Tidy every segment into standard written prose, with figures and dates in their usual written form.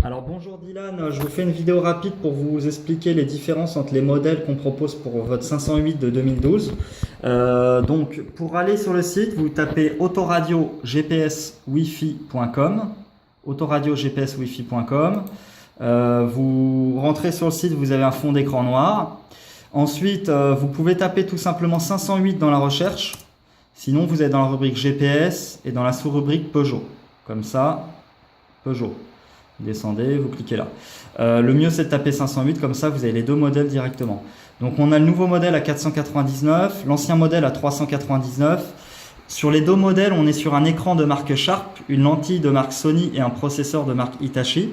Alors bonjour Dylan, je vous fais une vidéo rapide pour vous expliquer les différences entre les modèles qu'on propose pour votre 508 de 2012. Donc pour aller sur le site, vous tapez autoradiogpswifi.com, autoradiogpswifi.com. Vous rentrez sur le site, vous avez un fond d'écran noir. Ensuite, vous pouvez taper tout simplement 508 dans la recherche. Sinon, vous êtes dans la rubrique GPS et dans la sous-rubrique Peugeot. Comme ça, Peugeot. Vous descendez, vous cliquez là. Le mieux, c'est de taper 508, comme ça, vous avez les deux modèles directement. Donc, on a le nouveau modèle à 499, l'ancien modèle à 399. Sur les deux modèles, on est sur un écran de marque Sharp, une lentille de marque Sony et un processeur de marque Hitachi.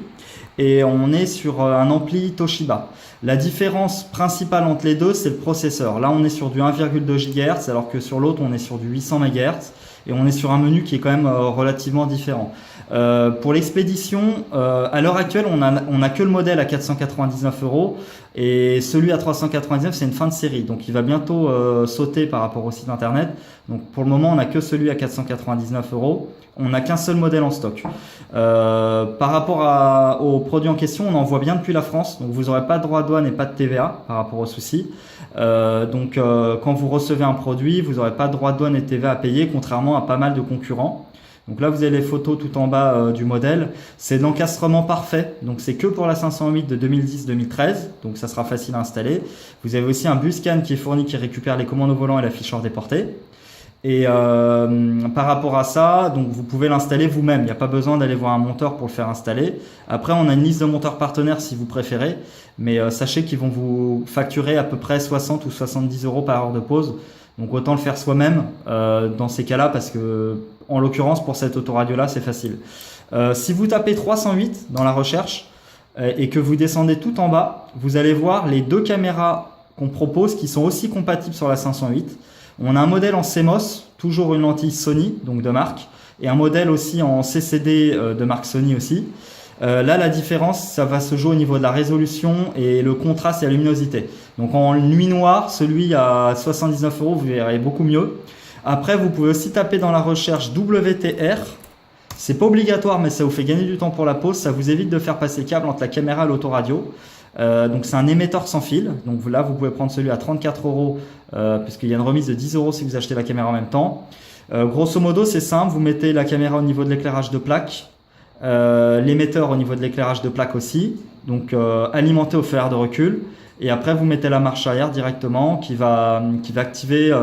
Et on est sur un ampli Toshiba. La différence principale entre les deux, c'est le processeur. Là, on est sur du 1,2 GHz, alors que sur l'autre, on est sur du 800 MHz. Et on est sur un menu qui est quand même relativement différent. Pour l'expédition, à l'heure actuelle, on a que le modèle à 499 €. Et celui à 399, c'est une fin de série. Donc, il va bientôt sauter par rapport au site internet. Donc, pour le moment, on n'a que celui à 499 €. On n'a qu'un seul modèle en stock. Par rapport aux produits en question, on envoie bien depuis la France. Donc, vous n'aurez pas de droit de douane et pas de TVA par rapport aux soucis. Quand vous recevez un produit, vous n'aurez pas de droit de douane et de TVA à payer, contrairement à pas mal de concurrents. Donc là, vous avez les photos tout en bas du modèle. C'est de l'encastrement parfait. Donc, c'est que pour la 508 de 2010-2013. Donc, ça sera facile à installer. Vous avez aussi un Buscan qui est fourni, qui récupère les commandes au volant et l'afficheur déporté. Et par rapport à ça, donc vous pouvez l'installer vous-même. Il n'y a pas besoin d'aller voir un monteur pour le faire installer. Après, on a une liste de monteurs partenaires si vous préférez. Mais sachez qu'ils vont vous facturer à peu près 60 ou 70 € par heure de pause. Donc autant le faire soi-même dans ces cas-là parce que, en l'occurrence, pour cette autoradio-là, c'est facile. Si vous tapez 308 dans la recherche et que vous descendez tout en bas, vous allez voir les deux caméras qu'on propose qui sont aussi compatibles sur la 508. On a un modèle en CMOS, toujours une lentille Sony, donc de marque, et un modèle aussi en CCD de marque Sony aussi. Là, la différence, ça va se jouer au niveau de la résolution et le contraste et la luminosité. Donc en nuit noire, celui à 79 €, vous verrez beaucoup mieux. Après, vous pouvez aussi taper dans la recherche WTR. C'est pas obligatoire, mais ça vous fait gagner du temps pour la pause. Ça vous évite de faire passer le câble entre la caméra et l'autoradio. Donc c'est un émetteur sans fil. Donc là, vous pouvez prendre celui à 34 € puisqu'il y a une remise de 10 € si vous achetez la caméra en même temps. Grosso modo, c'est simple. Vous mettez la caméra au niveau de l'éclairage de plaque. L'émetteur au niveau de l'éclairage de plaque aussi, donc alimenté au feu de recul, et après vous mettez la marche arrière directement qui va activer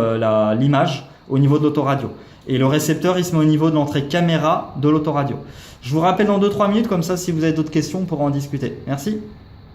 l'image au niveau de l'autoradio, et le récepteur il se met au niveau de l'entrée caméra de l'autoradio. Je vous rappelle dans 2-3 minutes, comme ça si vous avez d'autres questions on pourra en discuter. Merci.